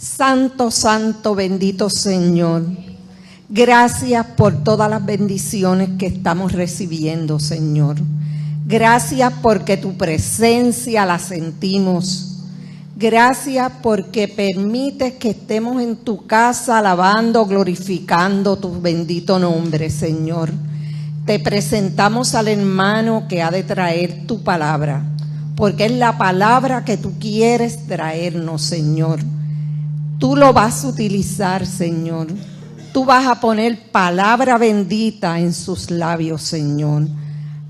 Santo, santo, bendito Señor. Gracias por todas las bendiciones que estamos recibiendo, Señor. Gracias porque tu presencia la sentimos. Gracias porque permites que estemos en tu casa alabando, glorificando tu bendito nombre, Señor. Te presentamos al hermano que ha de traer tu palabra, porque es la palabra que tú quieres traernos, Señor. Tú lo vas a utilizar, Señor. Tú vas a poner palabra bendita en sus labios, Señor.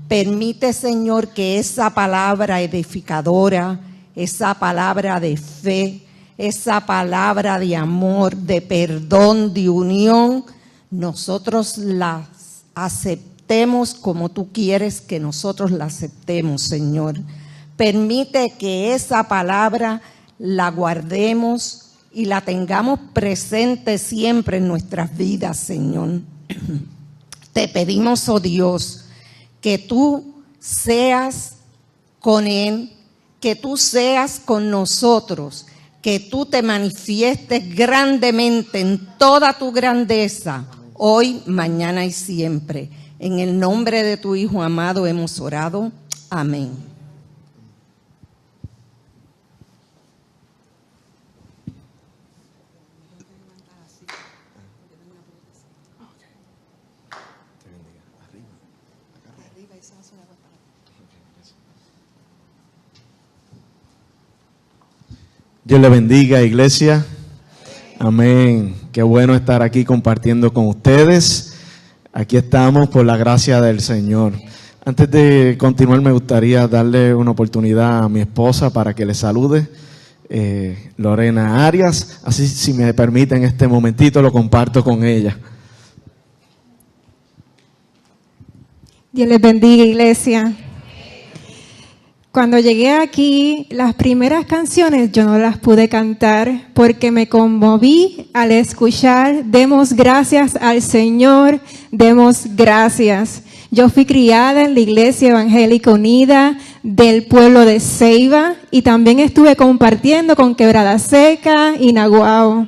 Permite, Señor, que esa palabra edificadora, esa palabra de fe, esa palabra de amor, de perdón, de unión, nosotros las aceptemos como tú quieres que nosotros la aceptemos, Señor. Permite que esa palabra la guardemos y la tengamos presente siempre en nuestras vidas, Señor. Te pedimos, oh Dios, que tú seas con él, que tú seas con nosotros, que tú te manifiestes grandemente en toda tu grandeza, hoy, mañana y siempre. En el nombre de tu Hijo amado hemos orado. Amén. Dios le bendiga, iglesia. Amén. Qué bueno estar aquí compartiendo con ustedes. Aquí estamos por la gracia del Señor. Antes de continuar, me gustaría darle una oportunidad a mi esposa para que le salude, Lorena Arias. Así, si me permiten, este momentito lo comparto con ella. Dios les bendiga, iglesia. Cuando llegué aquí, las primeras canciones yo no las pude cantar porque me conmoví al escuchar "Demos gracias al Señor, demos gracias". Yo fui criada en la Iglesia Evangélica Unida del pueblo de Ceiba y también estuve compartiendo con Quebrada Seca y Naguao.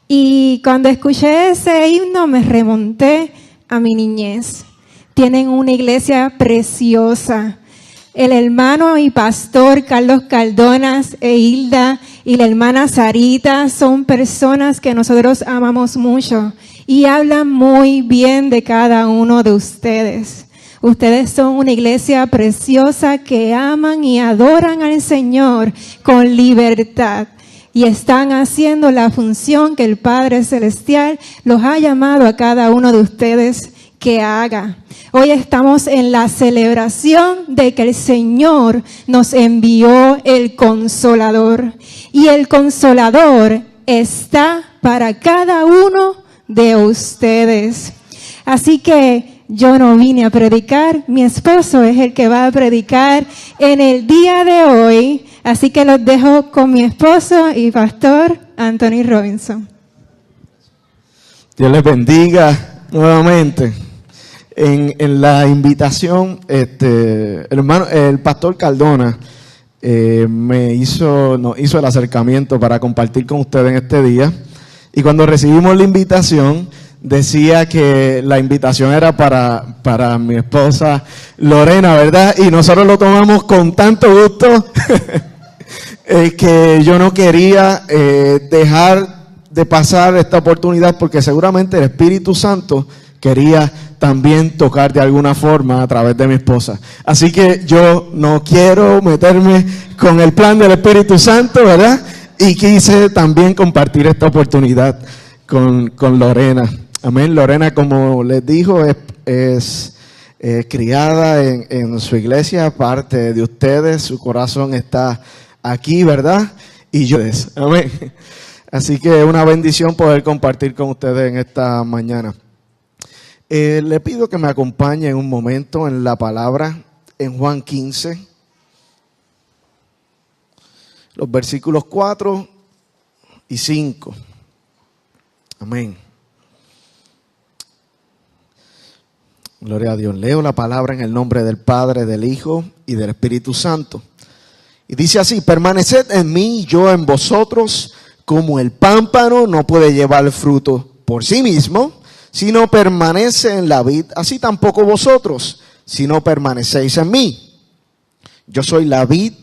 Y cuando escuché ese himno me remonté a mi niñez. Tienen una iglesia preciosa. El hermano y pastor Carlos Caldonas e Hilda y la hermana Sarita son personas que nosotros amamos mucho y hablan muy bien de cada uno de ustedes. Ustedes son una iglesia preciosa que aman y adoran al Señor con libertad y están haciendo la función que el Padre Celestial los ha llamado a cada uno de ustedes que haga. Hoy estamos en la celebración de que el Señor nos envió el Consolador. Y el Consolador está para cada uno de ustedes. Así que yo no vine a predicar, mi esposo es el que va a predicar en el día de hoy. Así que los dejo con mi esposo y pastor Anthony Robinson. Dios les bendiga nuevamente. En la invitación, el pastor Cardona nos hizo el acercamiento para compartir con ustedes en este día. Y cuando recibimos la invitación, decía que la invitación era para mi esposa Lorena, ¿verdad? Y nosotros lo tomamos con tanto gusto que yo no quería dejar de pasar esta oportunidad, porque seguramente el Espíritu Santo quería también tocar de alguna forma a través de mi esposa. Así que yo no quiero meterme con el plan del Espíritu Santo, ¿verdad? Y quise también compartir esta oportunidad con Lorena. Amén. Lorena, como les dijo, es criada en su iglesia, parte de ustedes. Su corazón está aquí, ¿verdad? Y yo, amén. Así que es una bendición poder compartir con ustedes en esta mañana. Le pido que me acompañe en un momento en la palabra, en Juan 15, los versículos 4 y 5. Amén. Gloria a Dios. Leo la palabra en el nombre del Padre, del Hijo y del Espíritu Santo. Y dice así: permaneced en mí, yo en vosotros. Como el pámpano no puede llevar fruto por sí mismo, si no permanece en la vid, así tampoco vosotros, si no permanecéis en mí. Yo soy la vid,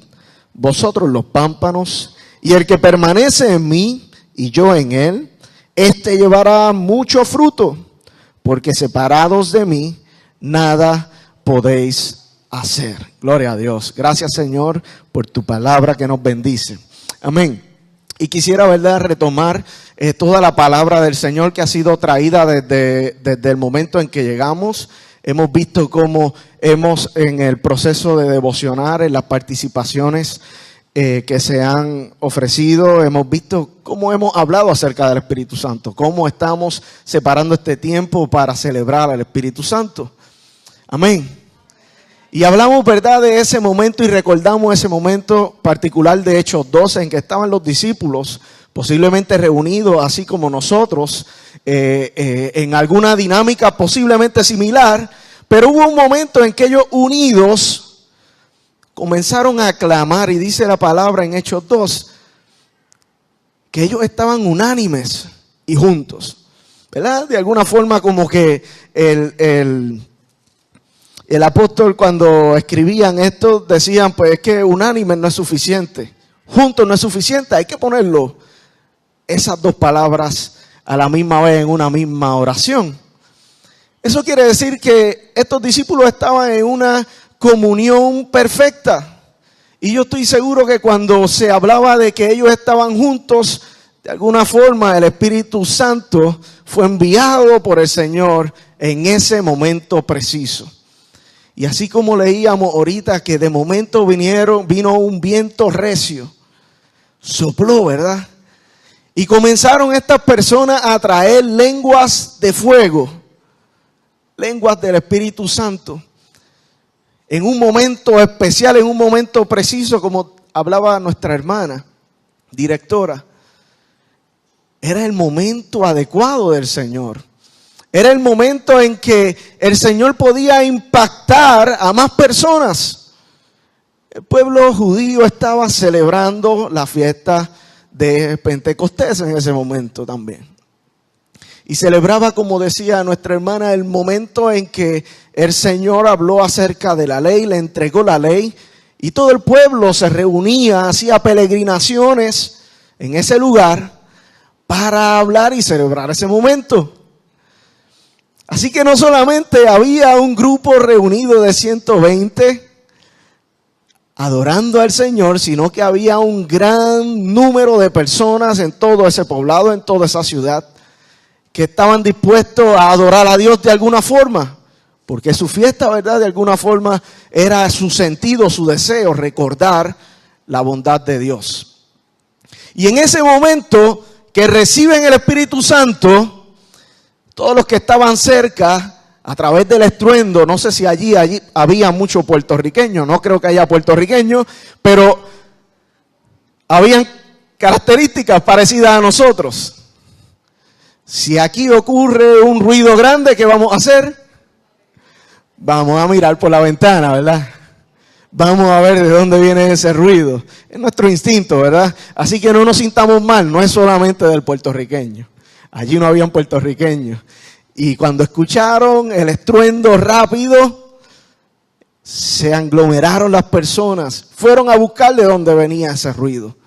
vosotros los pámpanos, y el que permanece en mí y yo en él, éste llevará mucho fruto, porque separados de mí, nada podéis hacer. Gloria a Dios. Gracias, Señor, por tu palabra que nos bendice. Amén. Y quisiera, ¿verdad?, retomar toda la palabra del Señor que ha sido traída desde el momento en que llegamos. Hemos visto cómo hemos, en el proceso de devocionar, en las participaciones que se han ofrecido, hemos visto cómo hemos hablado acerca del Espíritu Santo, cómo estamos separando este tiempo para celebrar al Espíritu Santo. Amén. Y hablamos, ¿verdad?, de ese momento y recordamos ese momento particular de Hechos 12 en que estaban los discípulos posiblemente reunidos así como nosotros en alguna dinámica posiblemente similar, pero hubo un momento en que ellos unidos comenzaron a clamar y dice la palabra en Hechos 2 que ellos estaban unánimes y juntos, ¿verdad? De alguna forma como que el apóstol cuando escribían esto decían, pues es que unánime no es suficiente, juntos no es suficiente, hay que ponerlo esas dos palabras a la misma vez en una misma oración. Eso quiere decir que estos discípulos estaban en una comunión perfecta. Y yo estoy seguro que cuando se hablaba de que ellos estaban juntos, de alguna forma el Espíritu Santo fue enviado por el Señor en ese momento preciso. Y así como leíamos ahorita que de momento vino un viento recio, sopló, ¿verdad? Y comenzaron estas personas a traer lenguas de fuego, lenguas del Espíritu Santo. En un momento especial, en un momento preciso, como hablaba nuestra hermana, directora, era el momento adecuado del Señor. Era el momento en que el Señor podía impactar a más personas. El pueblo judío estaba celebrando la fiesta de Pentecostés en ese momento también. Y celebraba, como decía nuestra hermana, el momento en que el Señor habló acerca de la ley, le entregó la ley, y todo el pueblo se reunía, hacía peregrinaciones en ese lugar para hablar y celebrar ese momento. Así que no solamente había un grupo reunido de 120 adorando al Señor, sino que había un gran número de personas en todo ese poblado, en toda esa ciudad, que estaban dispuestos a adorar a Dios de alguna forma, porque su fiesta, ¿verdad?, de alguna forma era su sentido, su deseo, recordar la bondad de Dios. Y en ese momento que reciben el Espíritu Santo, todos los que estaban cerca, a través del estruendo, no sé si allí había muchos puertorriqueños, no creo que haya puertorriqueños, pero habían características parecidas a nosotros. Si aquí ocurre un ruido grande, ¿qué vamos a hacer? Vamos a mirar por la ventana, ¿verdad? Vamos a ver de dónde viene ese ruido. Es nuestro instinto, ¿verdad? Así que no nos sintamos mal, no es solamente del puertorriqueño. Allí no habían puertorriqueños. Y cuando escucharon el estruendo rápido, se aglomeraron las personas. Fueron a buscar de dónde venía ese ruido.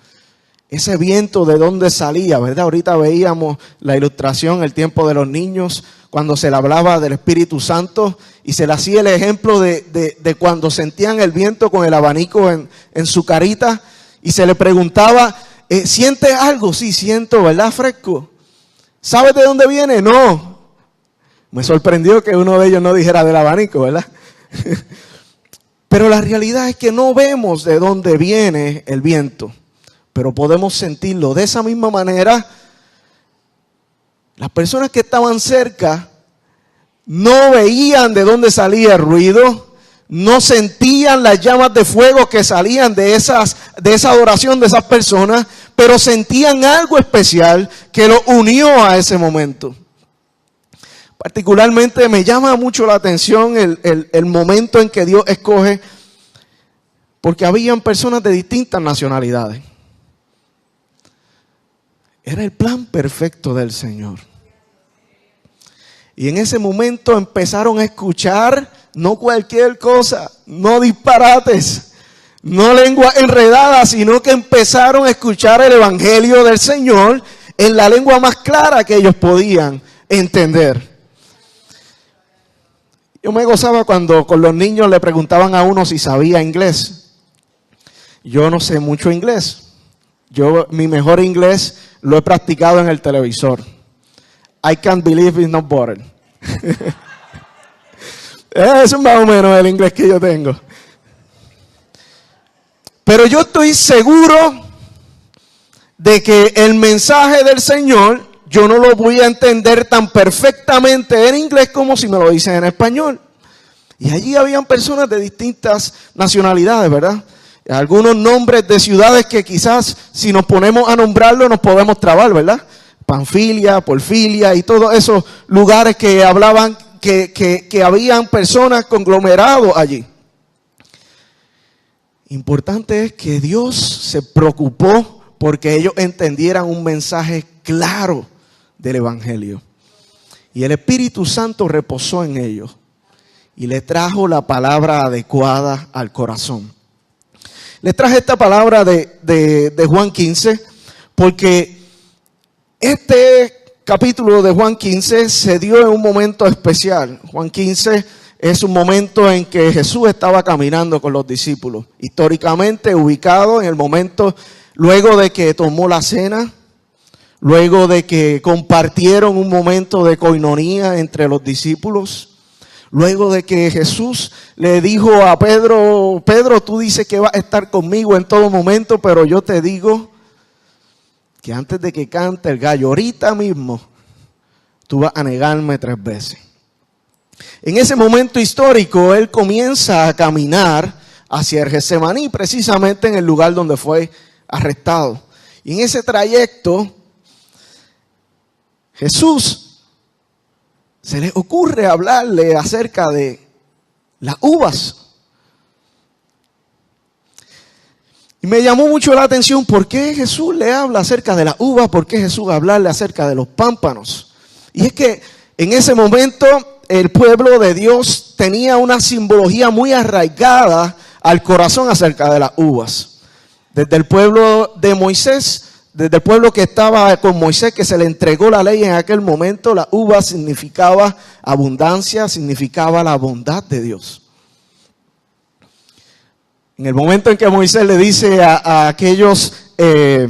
Ese viento de dónde salía, ¿verdad? Ahorita veíamos la ilustración, el tiempo de los niños, cuando se le hablaba del Espíritu Santo y se le hacía el ejemplo de cuando sentían el viento con el abanico en su carita y se le preguntaba, ¿sientes algo? Sí, siento, ¿verdad? Fresco. ¿Sabes de dónde viene? No. Me sorprendió que uno de ellos no dijera del abanico, ¿verdad? Pero la realidad es que no vemos de dónde viene el viento, pero podemos sentirlo. De esa misma manera, las personas que estaban cerca no veían de dónde salía el ruido, no sentían las llamas de fuego que salían de esa adoración de esas personas, pero sentían algo especial que los unió a ese momento. Particularmente me llama mucho la atención el momento en que Dios escoge, porque habían personas de distintas nacionalidades. Era el plan perfecto del Señor. Y en ese momento empezaron a escuchar no cualquier cosa, no disparates, no lenguas enredadas, sino que empezaron a escuchar el evangelio del Señor en la lengua más clara que ellos podían entender. Yo me gozaba cuando con los niños le preguntaban a uno si sabía inglés. Yo no sé mucho inglés. Mi mejor inglés lo he practicado en el televisor. I can't believe it's not butter. Eso es más o menos el inglés que yo tengo. Pero yo estoy seguro de que el mensaje del Señor yo no lo voy a entender tan perfectamente en inglés como si me lo dicen en español. Y allí habían personas de distintas nacionalidades, ¿verdad? Algunos nombres de ciudades que quizás si nos ponemos a nombrarlo nos podemos trabar, ¿verdad? Panfilia, Porfilia y todos esos lugares que hablaban, que habían personas conglomerados allí. Importante es que Dios se preocupó porque ellos entendieran un mensaje claro del Evangelio. Y el Espíritu Santo reposó en ellos y le trajo la palabra adecuada al corazón. Les traje esta palabra de Juan 15 porque este capítulo de Juan 15 se dio en un momento especial. Juan 15 es un momento en que Jesús estaba caminando con los discípulos, históricamente ubicado en el momento luego de que tomó la cena, luego de que compartieron un momento de coinonía entre los discípulos, luego de que Jesús le dijo a Pedro, Pedro, tú dices que vas a estar conmigo en todo momento, pero yo te digo que antes de que cante el gallo, ahorita mismo, tú vas a negarme 3 veces. En ese momento histórico, él comienza a caminar hacia el Getsemaní, precisamente en el lugar donde fue arrestado. Y en ese trayecto, Jesús se le ocurre hablarle acerca de las uvas. Y me llamó mucho la atención por qué Jesús le habla acerca de las uvas, por qué Jesús hablarle acerca de los pámpanos. Y es que en ese momento el pueblo de Dios tenía una simbología muy arraigada al corazón acerca de las uvas. Desde el pueblo de Moisés, desde el pueblo que estaba con Moisés, que se le entregó la ley en aquel momento, la uva significaba abundancia, significaba la bondad de Dios. En el momento en que Moisés le dice a aquellos 12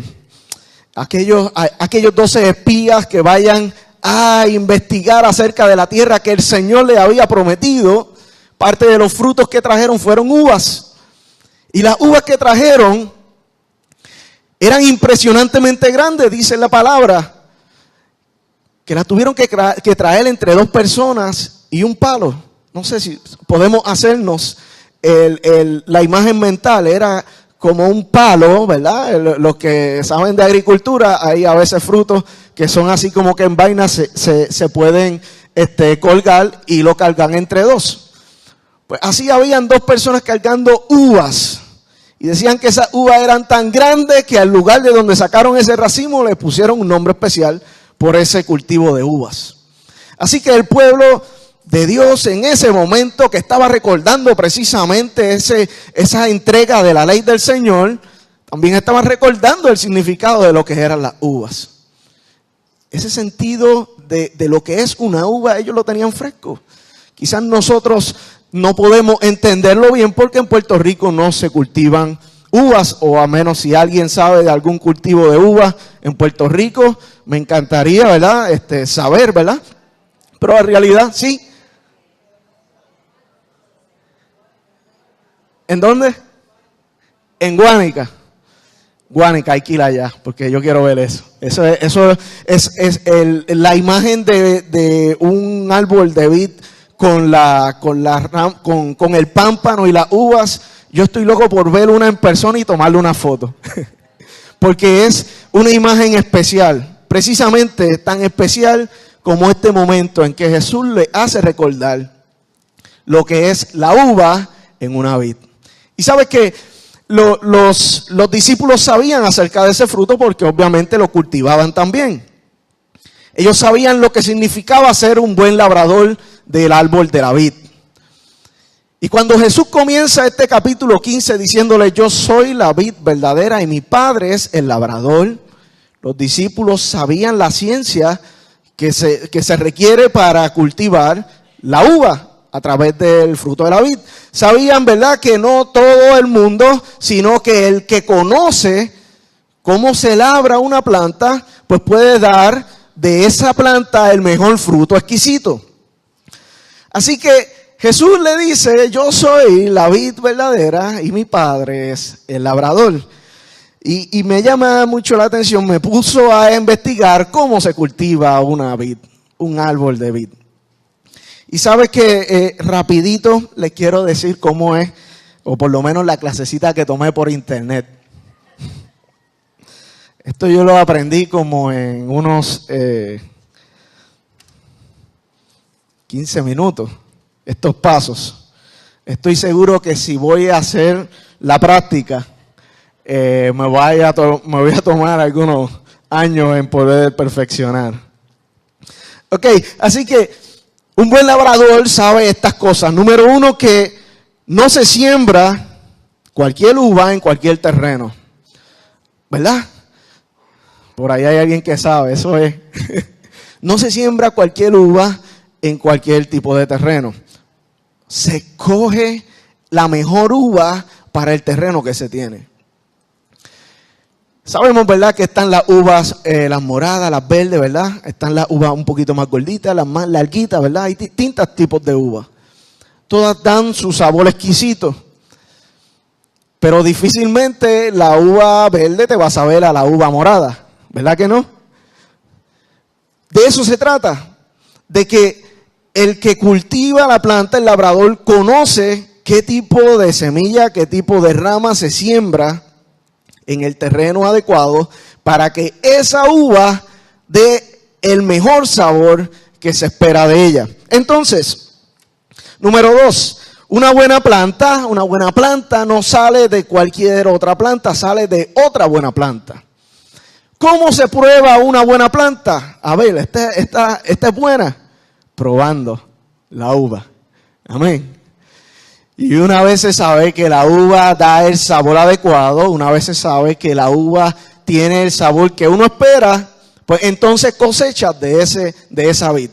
espías que vayan a investigar acerca de la tierra que el Señor le había prometido, parte de los frutos que trajeron fueron uvas. Y las uvas que trajeron eran impresionantemente grandes, dice la palabra, que las tuvieron que traer entre 2 personas y un palo. No sé si podemos hacernos la imagen mental, era como un palo, ¿verdad? Los que saben de agricultura, hay a veces frutos que son así como que en vainas se pueden colgar y lo cargan entre 2. Pues así habían 2 personas cargando uvas. Y decían que esas uvas eran tan grandes que al lugar de donde sacaron ese racimo le pusieron un nombre especial por ese cultivo de uvas. Así que el pueblo de Dios en ese momento que estaba recordando precisamente esa entrega de la ley del Señor, también estaba recordando el significado de lo que eran las uvas. Ese sentido de lo que es una uva, ellos lo tenían fresco. Quizás nosotros no podemos entenderlo bien porque en Puerto Rico no se cultivan uvas, o a menos si alguien sabe de algún cultivo de uvas en Puerto Rico, me encantaría, ¿verdad? Saber, ¿verdad? Pero en realidad sí. ¿En dónde? En Guánica. Guánica, hay que ir allá, porque yo quiero ver eso. Eso es la imagen de un árbol de vid con el pámpano y las uvas. Yo estoy loco por ver una en persona y tomarle una foto. Porque es una imagen especial. Precisamente tan especial como este momento en que Jesús le hace recordar lo que es la uva en una vid. Y sabes que los discípulos sabían acerca de ese fruto porque obviamente lo cultivaban también. Ellos sabían lo que significaba ser un buen labrador del árbol de la vid. Y cuando Jesús comienza este capítulo 15 diciéndole, yo soy la vid verdadera y mi Padre es el labrador, los discípulos sabían la ciencia que se requiere para cultivar la uva a través del fruto de la vid. Sabían, ¿verdad?, que no todo el mundo, sino que el que conoce cómo se labra una planta, pues puede dar de esa planta el mejor fruto exquisito. Así que Jesús le dice, yo soy la vid verdadera y mi Padre es el labrador. Y me llama mucho la atención, me puso a investigar cómo se cultiva una vid, un árbol de vid. Y sabes que rapidito les quiero decir cómo es, o por lo menos la clasecita que tomé por internet. Esto yo lo aprendí como en unos 15 minutos, estos pasos. Estoy seguro que si voy a hacer la práctica, me voy a tomar algunos años en poder perfeccionar. Ok, así que un buen labrador sabe estas cosas. Número uno, que no se siembra cualquier uva en cualquier terreno, ¿verdad? Por ahí hay alguien que sabe, eso es. No se siembra cualquier uva en cualquier tipo de terreno. Se coge la mejor uva para el terreno que se tiene. Sabemos, ¿verdad?, que están las uvas, las moradas, las verdes, ¿verdad? Están las uvas un poquito más gorditas, las más larguitas, ¿verdad? Hay distintos tipos de uvas. Todas dan su sabor exquisito. Pero difícilmente la uva verde te va a saber a la uva morada, ¿verdad que no? De eso se trata, de que el que cultiva la planta, el labrador, conoce qué tipo de semilla, qué tipo de rama se siembra en el terreno adecuado para que esa uva dé el mejor sabor que se espera de ella. Entonces, número 2, una buena planta no sale de cualquier otra planta, sale de otra buena planta. ¿Cómo se prueba una buena planta? A ver, esta es buena. Probando la uva. Amén. Y una vez se sabe que la uva da el sabor adecuado, una vez se sabe que la uva tiene el sabor que uno espera, pues entonces cosechas de esa vid.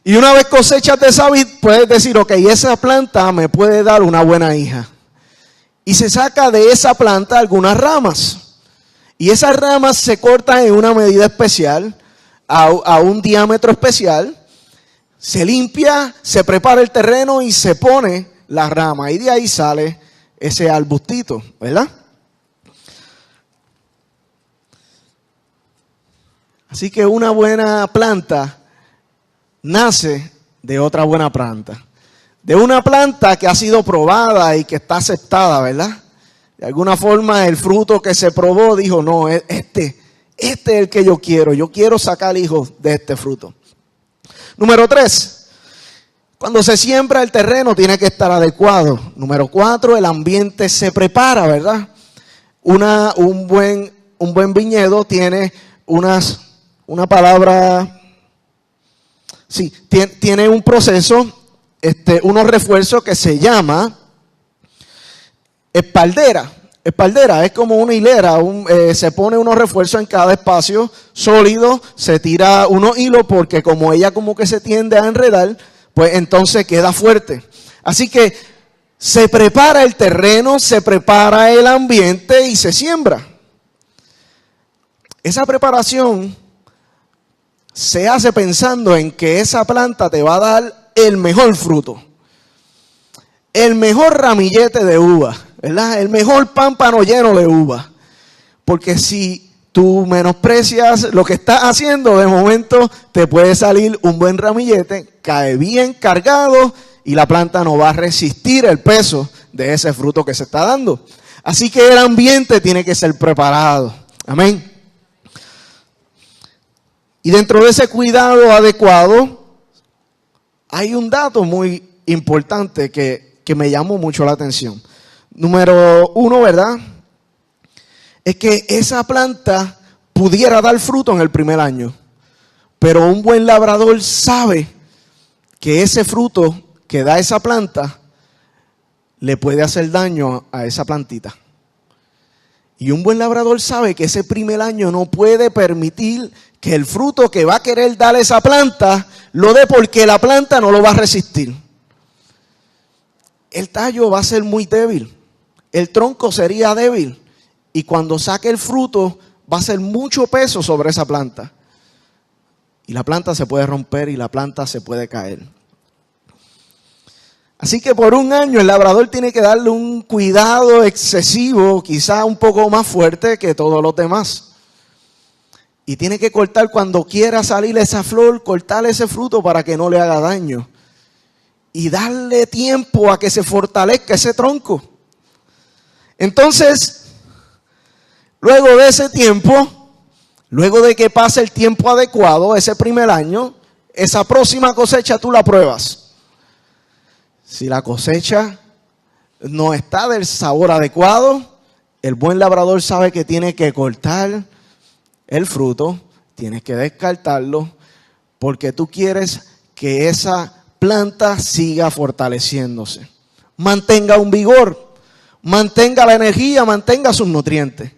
Y una vez cosechas de esa vid, puedes decir, ok, esa planta me puede dar una buena hija. Y se saca de esa planta algunas ramas. Y esas ramas se cortan en una medida especial, a un diámetro especial. Se limpia, se prepara el terreno y se pone la rama. Y de ahí sale ese arbustito, ¿verdad? Así que una buena planta nace de otra buena planta. De una planta que ha sido probada y que está aceptada, ¿verdad? De alguna forma el fruto que se probó dijo, no, este es el que yo quiero sacar hijos de este fruto. Número 3, cuando se siembra el terreno tiene que estar adecuado. Número 4, el ambiente se prepara, ¿verdad? Un buen viñedo tiene una palabra, sí, tiene un proceso, unos refuerzos que se llama espaldera. Espaldera es como una hilera, se pone unos refuerzos en cada espacio sólido, se tira unos hilos porque como ella como que se tiende a enredar, pues entonces queda fuerte. Así que se prepara el terreno, se prepara el ambiente y se siembra. Esa preparación se hace pensando en que esa planta te va a dar el mejor fruto, el mejor ramillete de uva, ¿verdad? El mejor pámpano lleno de uva. Porque si tú menosprecias lo que estás haciendo, de momento te puede salir un buen ramillete, cae bien cargado y la planta no va a resistir el peso de ese fruto que se está dando. Así que el ambiente tiene que ser preparado. Amén. Y dentro de ese cuidado adecuado, hay un dato muy importante que me llamó mucho la atención. número 1, ¿verdad? Es que esa planta pudiera dar fruto en el primer año. Pero un buen labrador sabe que ese fruto que da esa planta le puede hacer daño a esa plantita. Y un buen labrador sabe que ese primer año no puede permitir que el fruto que va a querer dar esa planta lo dé, porque la planta no lo va a resistir. El tallo va a ser muy débil, el tronco sería débil, y cuando saque el fruto va a ser mucho peso sobre esa planta. Y la planta se puede romper y la planta se puede caer. Así que por un año el labrador tiene que darle un cuidado excesivo, quizá un poco más fuerte que todos los demás. Y tiene que cortar cuando quiera salir esa flor, cortar ese fruto para que no le haga daño. Y darle tiempo a que se fortalezca ese tronco. Entonces, luego de ese tiempo, luego de que pase el tiempo adecuado, ese primer año, esa próxima cosecha tú la pruebas. Si la cosecha no está del sabor adecuado, el buen labrador sabe que tiene que cortar el fruto, tienes que descartarlo, porque tú quieres que esa planta siga fortaleciéndose, mantenga un vigor, mantenga la energía, mantenga sus nutrientes.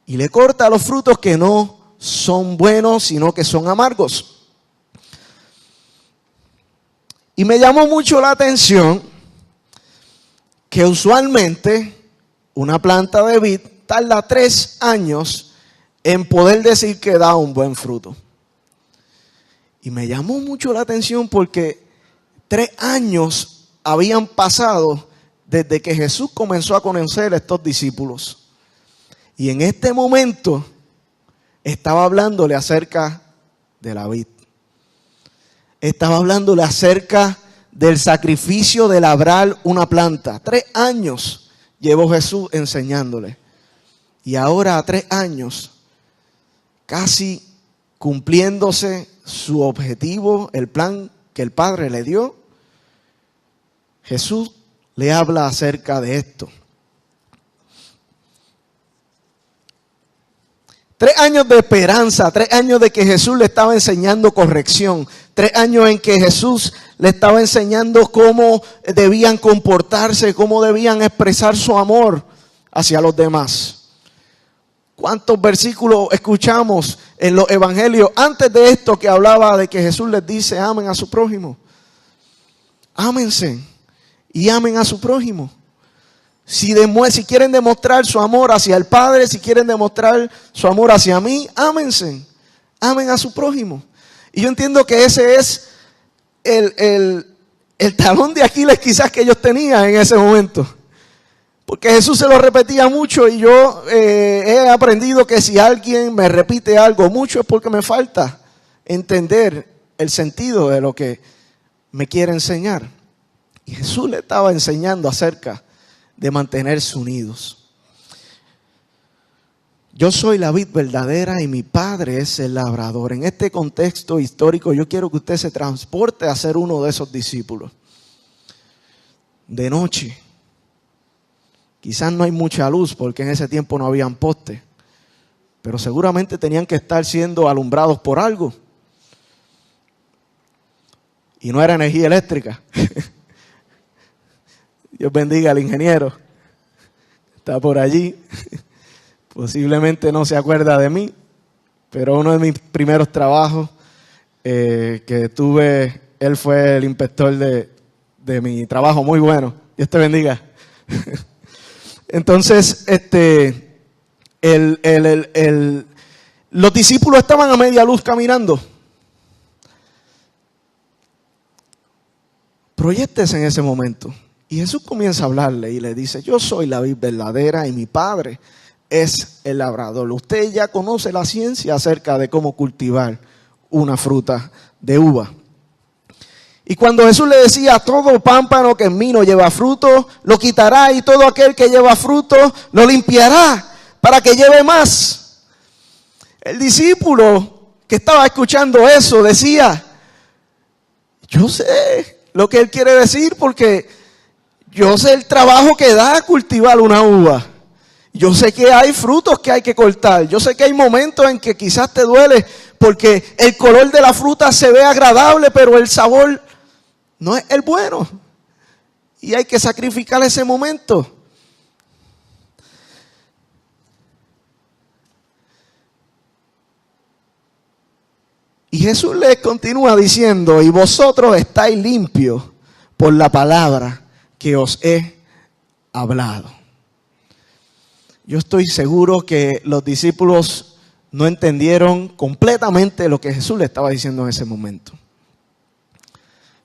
Y le corta los frutos que no son buenos, sino que son amargos. Y me llamó mucho la atención que usualmente una planta de vid tarda 3 años en poder decir que da un buen fruto. Y me llamó mucho la atención porque 3 años habían pasado desde que Jesús comenzó a conocer a estos discípulos. Y en este momento estaba hablándole acerca de la vid. Estaba hablándole acerca del sacrificio de labrar una planta. 3 años llevó Jesús enseñándole. Y ahora a 3 años, casi cumpliéndose su objetivo, el plan que el Padre le dio, Jesús le habla acerca de esto. 3 años de esperanza, 3 años de que Jesús le estaba enseñando corrección, 3 años en que Jesús le estaba enseñando cómo debían comportarse, cómo debían expresar su amor hacia los demás. ¿Cuántos versículos escuchamos en los evangelios antes de esto que hablaba de que Jesús les dice amen a su prójimo? Ámense y amen a su prójimo. Si quieren demostrar su amor hacia el Padre, si quieren demostrar su amor hacia mí, ámense, amen a su prójimo. Y yo entiendo que ese es el talón de Aquiles quizás que ellos tenían en ese momento. Porque Jesús se lo repetía mucho y yo he aprendido que si alguien me repite algo mucho es porque me falta entender el sentido de lo que me quiere enseñar. Y Jesús le estaba enseñando acerca de mantenerse unidos. Yo soy la vid verdadera y mi Padre es el labrador. En este contexto histórico yo quiero que usted se transporte a ser uno de esos discípulos. De noche. Quizás no hay mucha luz porque en ese tiempo no habían postes, pero seguramente tenían que estar siendo alumbrados por algo. Y no era energía eléctrica. Dios bendiga al ingeniero. Está por allí. Posiblemente no se acuerda de mí, pero uno de mis primeros trabajos que tuve, él fue el inspector de mi trabajo, muy bueno. Dios te bendiga. Entonces, los discípulos estaban a media luz caminando. Proyéctese en ese momento. Y Jesús comienza a hablarle y le dice, yo soy la vid verdadera y mi Padre es el labrador. Usted ya conoce la ciencia acerca de cómo cultivar una fruta de uva. Y cuando Jesús le decía, todo pámpano que en mí no lleva fruto, lo quitará, y todo aquel que lleva fruto, lo limpiará para que lleve más. El discípulo que estaba escuchando eso decía, yo sé lo que él quiere decir porque Yo sé el trabajo que da cultivar una uva. Yo sé que hay frutos que hay que cortar. Yo sé que hay momentos en que quizás te duele porque el color de la fruta se ve agradable, pero el sabor no es el bueno. Y hay que sacrificar ese momento. Y Jesús les continúa diciendo, y vosotros estáis limpios por la palabra que os he hablado. Yo estoy seguro que los discípulos no entendieron completamente lo que Jesús le estaba diciendo en ese momento.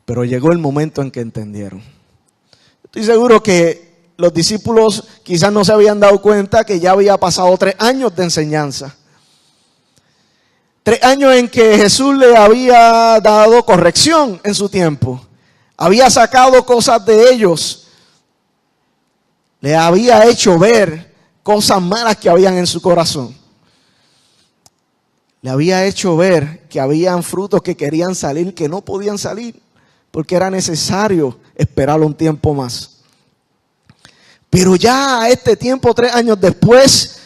Pero llegó el momento en que entendieron. Estoy seguro que los discípulos quizás no se habían dado cuenta que ya había pasado 3 años de enseñanza. 3 años en que Jesús le había dado corrección en su tiempo. Había sacado cosas de ellos. Le había hecho ver cosas malas que habían en su corazón. Le había hecho ver que habían frutos que querían salir, que no podían salir, porque era necesario esperar un tiempo más. Pero ya a este tiempo, 3 años después,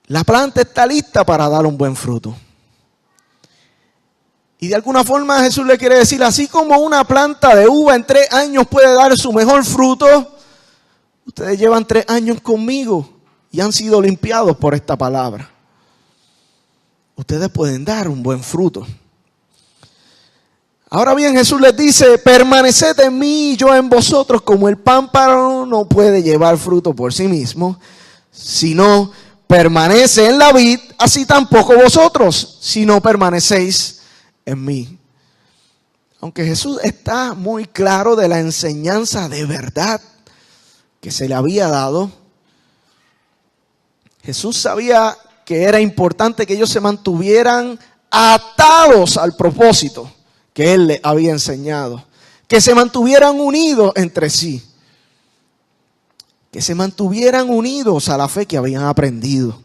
la planta está lista para dar un buen fruto. Y de alguna forma Jesús le quiere decir, así como una planta de uva en 3 años puede dar su mejor fruto, ustedes llevan 3 años conmigo y han sido limpiados por esta palabra. Ustedes pueden dar un buen fruto. Ahora bien, Jesús les dice, permaneced en mí y yo en vosotros, como el pámpano no puede llevar fruto por sí mismo, sino permanece en la vid, así tampoco vosotros, si no permanecéis en mí. Aunque Jesús está muy claro de la enseñanza de verdad que se le había dado, Jesús sabía que era importante que ellos se mantuvieran atados al propósito que Él les había enseñado, que se mantuvieran unidos entre sí, que se mantuvieran unidos a la fe que habían aprendido.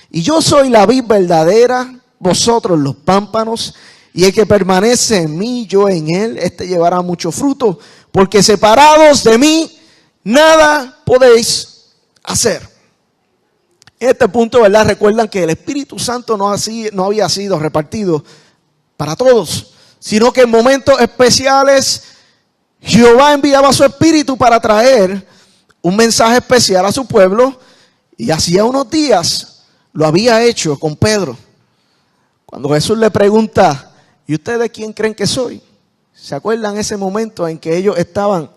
Y yo soy la vid verdadera, vosotros los pámpanos, y el que permanece en mí, yo en él, este llevará mucho fruto, porque separados de mí, nada podéis hacer. En este punto, ¿verdad? Recuerdan que el Espíritu Santo no había sido repartido para todos, sino que en momentos especiales Jehová enviaba su Espíritu para traer un mensaje especial a su pueblo, y hacía unos días lo había hecho con Pedro. Cuando Jesús le pregunta, ¿y ustedes quién creen que soy? ¿Se acuerdan ese momento en que ellos estaban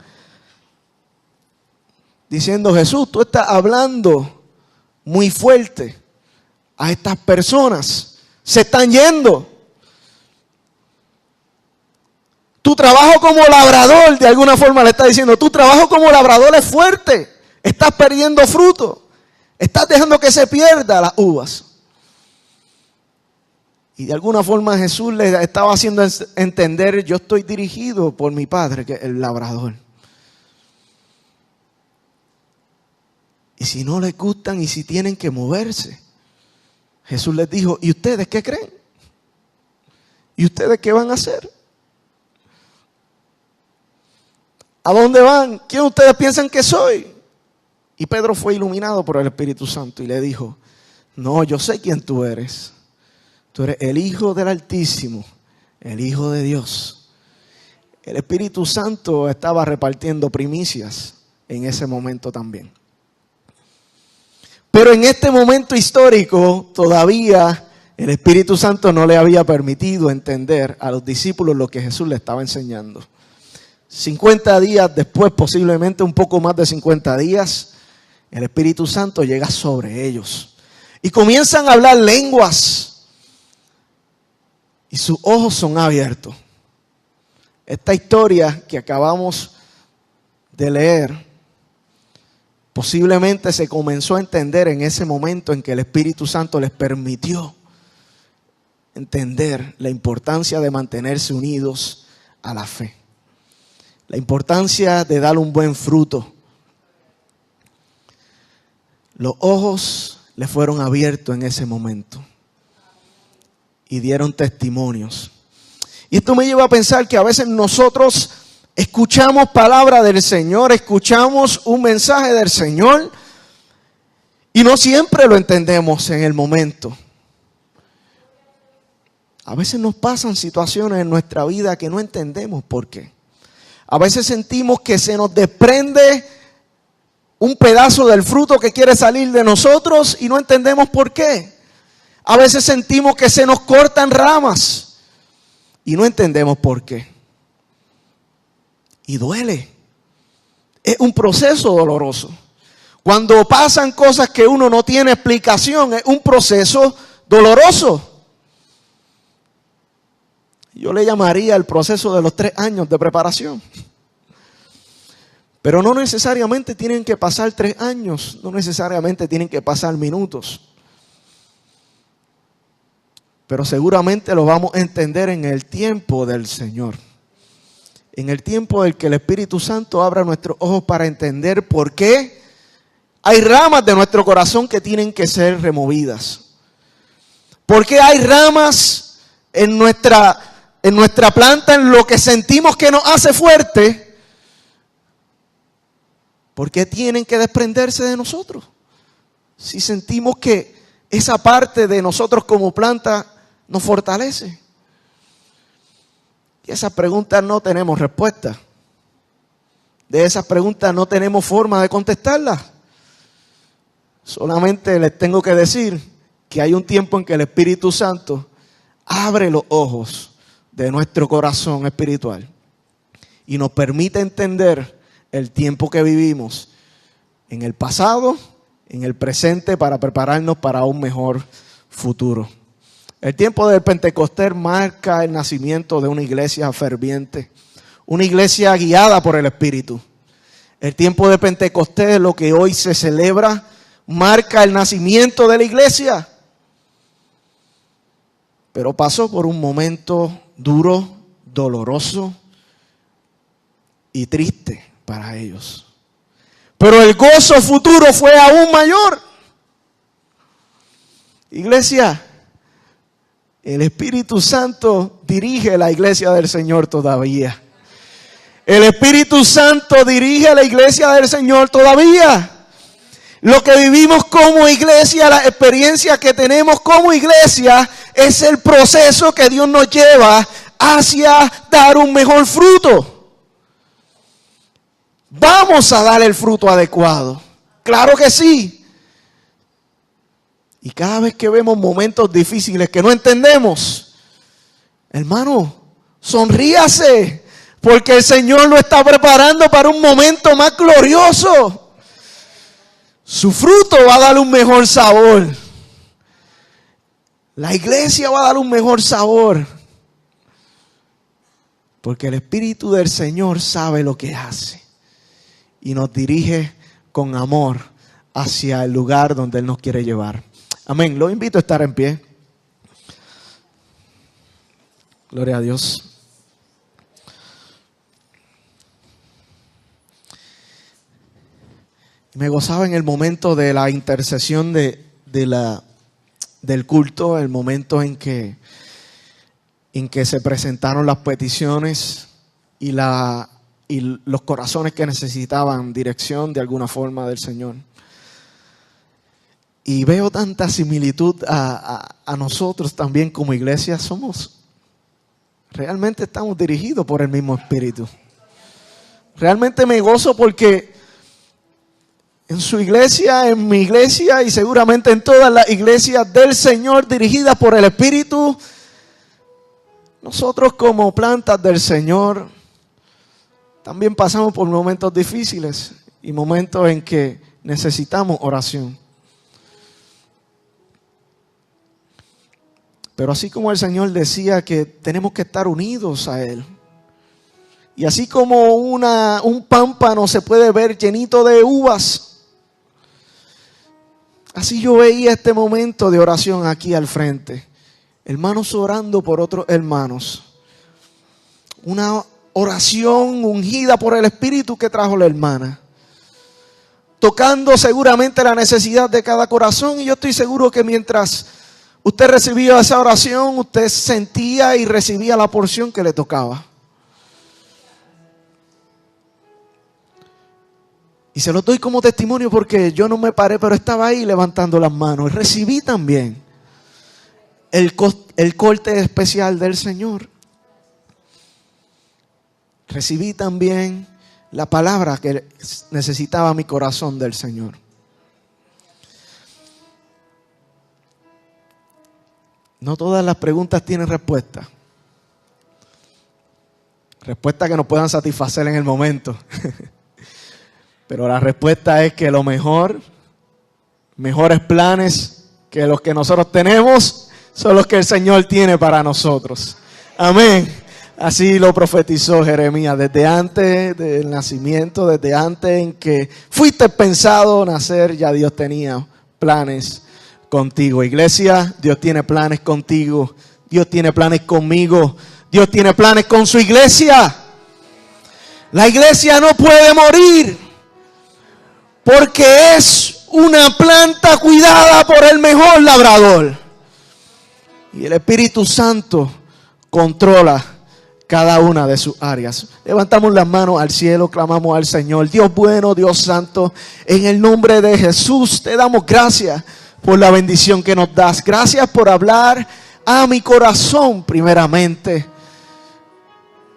diciendo, Jesús, tú estás hablando muy fuerte a estas personas, se están yendo? Tu trabajo como labrador, de alguna forma le está diciendo, tu trabajo como labrador es fuerte, estás perdiendo fruto, estás dejando que se pierdan las uvas. Y de alguna forma Jesús les estaba haciendo entender, yo estoy dirigido por mi Padre, que es el labrador. Y si no les gustan y si tienen que moverse, Jesús les dijo, ¿y ustedes qué creen? ¿Y ustedes qué van a hacer? ¿A dónde van? ¿Quién ustedes piensan que soy? Y Pedro fue iluminado por el Espíritu Santo y le dijo, no, yo sé quién tú eres. Tú eres el Hijo del Altísimo, el Hijo de Dios. El Espíritu Santo estaba repartiendo primicias en ese momento también. Pero en este momento histórico todavía el Espíritu Santo no le había permitido entender a los discípulos lo que Jesús le estaba enseñando. 50 días después, posiblemente un poco más de 50 días, el Espíritu Santo llega sobre ellos. Y comienzan a hablar lenguas. Y sus ojos son abiertos. Esta historia que acabamos de leer, posiblemente se comenzó a entender en ese momento en que el Espíritu Santo les permitió entender la importancia de mantenerse unidos a la fe. La importancia de dar un buen fruto. Los ojos le fueron abiertos en ese momento y dieron testimonios. Y esto me lleva a pensar que a veces nosotros escuchamos palabra del Señor, escuchamos un mensaje del Señor y no siempre lo entendemos en el momento. A veces nos pasan situaciones en nuestra vida que no entendemos por qué. A veces sentimos que se nos desprende un pedazo del fruto que quiere salir de nosotros y no entendemos por qué. A veces sentimos que se nos cortan ramas y no entendemos por qué. Y duele. Es un proceso doloroso. Cuando pasan cosas que uno no tiene explicación, es un proceso doloroso. Yo le llamaría el proceso de los 3 años de preparación. Pero no necesariamente tienen que pasar 3 años, no necesariamente tienen que pasar minutos. Pero seguramente lo vamos a entender en el tiempo del Señor. En el tiempo del que el Espíritu Santo abra nuestros ojos para entender por qué hay ramas de nuestro corazón que tienen que ser removidas. ¿Por qué hay ramas en nuestra planta, en lo que sentimos que nos hace fuerte? ¿Por qué tienen que desprenderse de nosotros? Si sentimos que esa parte de nosotros como planta nos fortalece. Y esas preguntas no tenemos respuesta. De esas preguntas no tenemos forma de contestarlas. Solamente les tengo que decir que hay un tiempo en que el Espíritu Santo abre los ojos de nuestro corazón espiritual y nos permite entender el tiempo que vivimos en el pasado, en el presente, para prepararnos para un mejor futuro. El tiempo del Pentecostés marca el nacimiento de una iglesia ferviente, una iglesia guiada por el Espíritu. El tiempo de Pentecostés, lo que hoy se celebra, marca el nacimiento de la iglesia. Pero pasó por un momento duro, doloroso y triste para ellos. Pero el gozo futuro fue aún mayor. Iglesia, el Espíritu Santo dirige la iglesia del Señor todavía. El Espíritu Santo dirige la iglesia del Señor todavía. Lo que vivimos como iglesia, la experiencia que tenemos como iglesia, es el proceso que Dios nos lleva hacia dar un mejor fruto. Vamos a dar el fruto adecuado. Claro que sí. Y cada vez que vemos momentos difíciles que no entendemos, hermano, sonríase, porque el Señor lo está preparando para un momento más glorioso. Su fruto va a dar un mejor sabor. La iglesia va a dar un mejor sabor. Porque el Espíritu del Señor sabe lo que hace. Y nos dirige con amor hacia el lugar donde Él nos quiere llevar. Amén. Los invito a estar en pie. Gloria a Dios. Me gozaba en el momento de la intercesión del culto, el momento en que se presentaron las peticiones y los corazones que necesitaban dirección de alguna forma del Señor. Y veo tanta similitud a nosotros también como iglesia. Realmente estamos dirigidos por el mismo Espíritu. Realmente me gozo porque en su iglesia, en mi iglesia y seguramente en todas las iglesias del Señor dirigidas por el Espíritu, nosotros como plantas del Señor también pasamos por momentos difíciles y momentos en que necesitamos oración. Pero así como el Señor decía que tenemos que estar unidos a Él, y así como un pámpano se puede ver llenito de uvas, así yo veía este momento de oración aquí al frente. Hermanos orando por otros hermanos. Una oración ungida por el Espíritu que trajo la hermana. Tocando seguramente la necesidad de cada corazón. Y yo estoy seguro que mientras usted recibía esa oración, usted sentía y recibía la porción que le tocaba. Y se los doy como testimonio porque yo no me paré, pero estaba ahí levantando las manos. Y recibí también el corte especial del Señor. Recibí también la palabra que necesitaba mi corazón del Señor. No todas las preguntas tienen respuesta. Respuestas que nos puedan satisfacer en el momento. Pero la respuesta es que lo mejores planes que los que nosotros tenemos, son los que el Señor tiene para nosotros. Amén. Así lo profetizó Jeremías desde antes del nacimiento, desde antes en que fuiste pensado nacer, ya Dios tenía planes contigo. Iglesia, Dios tiene planes contigo. Dios tiene planes conmigo. Dios tiene planes con su iglesia. La iglesia no puede morir porque es una planta cuidada por el mejor labrador. Y el Espíritu Santo controla cada una de sus áreas. Levantamos las manos al cielo, clamamos al Señor. Dios bueno, Dios santo, en el nombre de Jesús te damos gracias por la bendición que nos das. Gracias por hablar a mi corazón primeramente.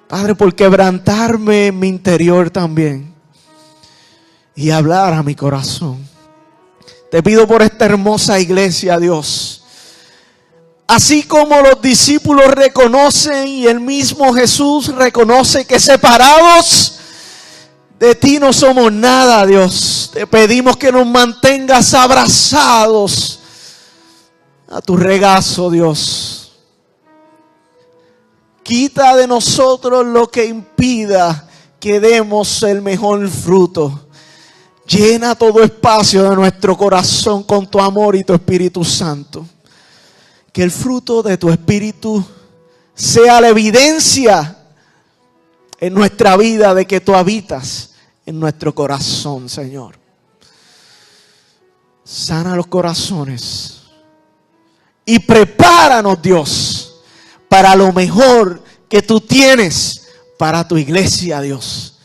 Padre, por quebrantarme en mi interior también y hablar a mi corazón. Te pido por esta hermosa iglesia, Dios. Así como los discípulos reconocen y el mismo Jesús reconoce que separados de ti no somos nada, Dios. Te pedimos que nos mantengas abrazados a tu regazo, Dios. Quita de nosotros lo que impida que demos el mejor fruto. Llena todo espacio de nuestro corazón con tu amor y tu Espíritu Santo. Que el fruto de tu Espíritu sea la evidencia en nuestra vida de que tú habitas en nuestro corazón, Señor. Sana los corazones y prepáranos, Dios, para lo mejor que tú tienes para tu iglesia, Dios.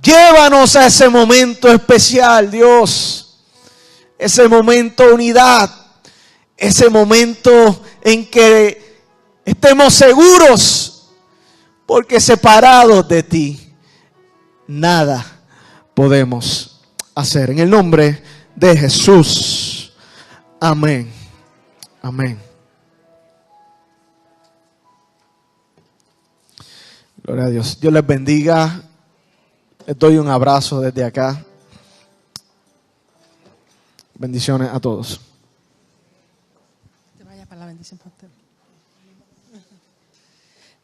Llévanos a ese momento especial, Dios. Ese momento de unidad. Ese momento en que estemos seguros, porque separados de ti, nada podemos hacer. En el nombre de Jesús. Amén. Amén. Gloria a Dios. Dios les bendiga. Les doy un abrazo desde acá. Bendiciones a todos. Para la bendición, pastor.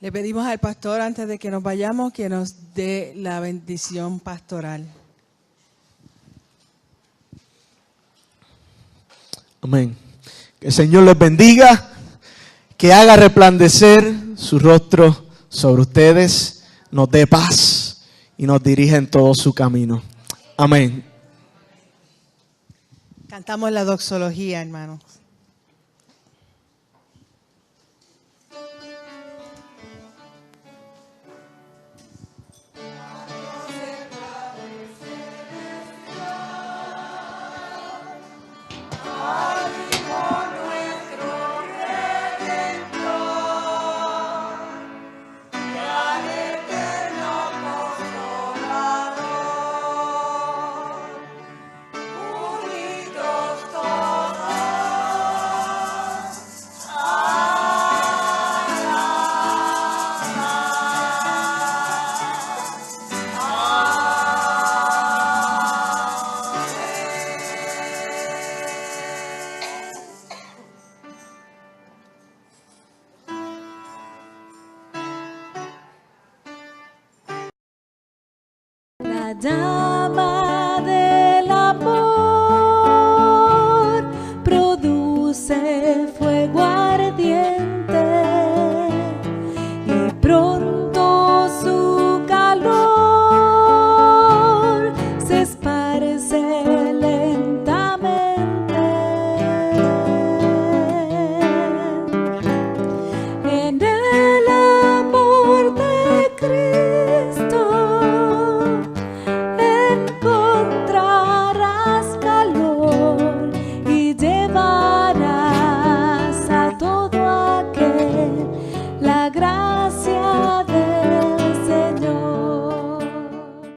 Le pedimos al pastor, antes de que nos vayamos, que nos dé la bendición pastoral. Amén. Que el Señor les bendiga, que haga resplandecer su rostro sobre ustedes, nos dé paz y nos dirija en todo su camino. Amén. Cantamos la doxología, hermanos. Dama